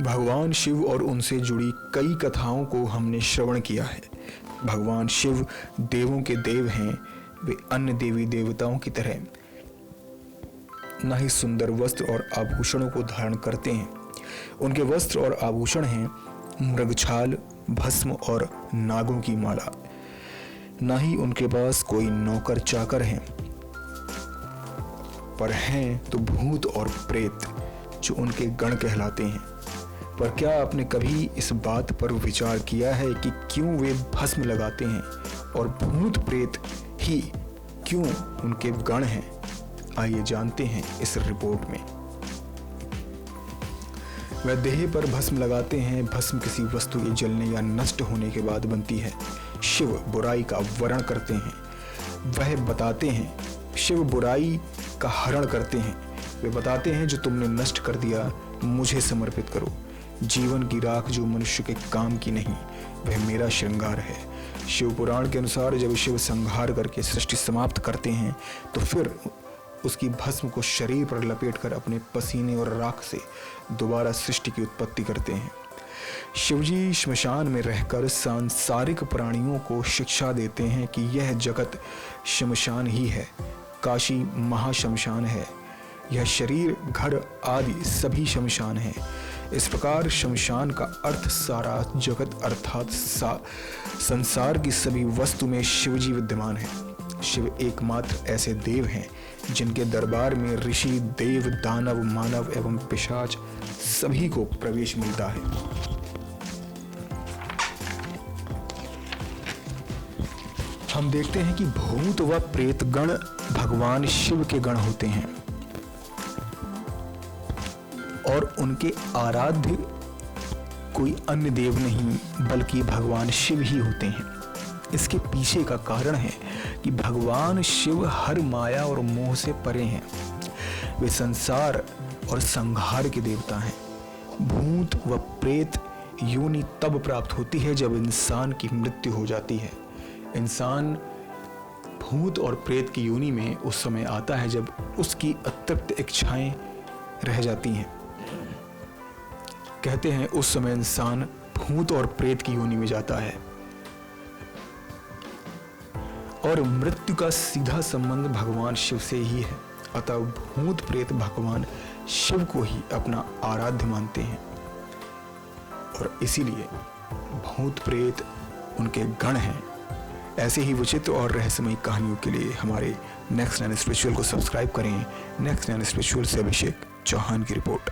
भगवान शिव और उनसे जुड़ी कई कथाओं को हमने श्रवण किया है। भगवान शिव देवों के देव हैं। वे अन्य देवी देवताओं की तरह न ही सुंदर वस्त्र और आभूषणों को धारण करते हैं। उनके वस्त्र और आभूषण हैं मृगछाल, भस्म और नागों की माला। न ही उनके पास कोई नौकर चाकर हैं, पर हैं तो भूत और प्रेत जो उनके गण कहलाते हैं। पर क्या आपने कभी इस बात पर विचार किया है कि क्यों वे भस्म लगाते हैं और भूत प्रेत ही क्यों उनके गण हैं? आइए जानते हैं इस रिपोर्ट में। वह देह पर भस्म लगाते हैं। भस्म किसी वस्तु के जलने या नष्ट होने के बाद बनती है। शिव बुराई का वरण करते हैं। वह बताते हैं, शिव बुराई का हरण करते हैं। वे बताते हैं, जो तुमने नष्ट कर दिया मुझे समर्पित करो। जीवन की राख जो मनुष्य के काम की नहीं, वह मेरा श्रृंगार है। शिव पुराण के अनुसार जब शिव संहार करके सृष्टि समाप्त करते हैं तो फिर उसकी भस्म को शरीर पर लपेटकर अपने पसीने और राख से दोबारा सृष्टि की उत्पत्ति करते हैं। शिवजी श्मशान में रहकर सांसारिक प्राणियों को शिक्षा देते हैं कि यह जगत श्मशान ही है, काशी महाश्मशान है, यह शरीर, घर आदि सभी श्मशान है। इस प्रकार श्मशान का अर्थ सारा जगत अर्थात संसार की सभी वस्तु में शिवजी विद्यमान है। शिव एकमात्र ऐसे देव हैं जिनके दरबार में ऋषि, देव, दानव, मानव एवं पिशाच सभी को प्रवेश मिलता है। हम देखते हैं कि भूत व प्रेत गण भगवान शिव के गण होते हैं और उनके आराध्य कोई अन्य देव नहीं बल्कि भगवान शिव ही होते हैं। इसके पीछे का कारण है कि भगवान शिव हर माया और मोह से परे हैं। वे संसार और संहार के देवता हैं। भूत व प्रेत योनि तब प्राप्त होती है जब इंसान की मृत्यु हो जाती है। इंसान भूत और प्रेत की योनि में उस समय आता है जब उसकी अतृप्त इच्छाएं रह जाती हैं। कहते हैं उस समय इंसान भूत और प्रेत की योनि में जाता है और मृत्यु का सीधा संबंध भगवान शिव से ही है। अतः भूत प्रेत भगवान शिव को ही अपना आराध्य मानते हैं और इसीलिए भूत प्रेत उनके गण हैं। ऐसे ही विचित्र और रहस्यमयी कहानियों के लिए हमारे नेक्स्ट 9 स्पिरिचुअल को सब्सक्राइब करें। नेक्स्ट 9 स्पिरिचुअल से अभिषेक चौहान की रिपोर्ट।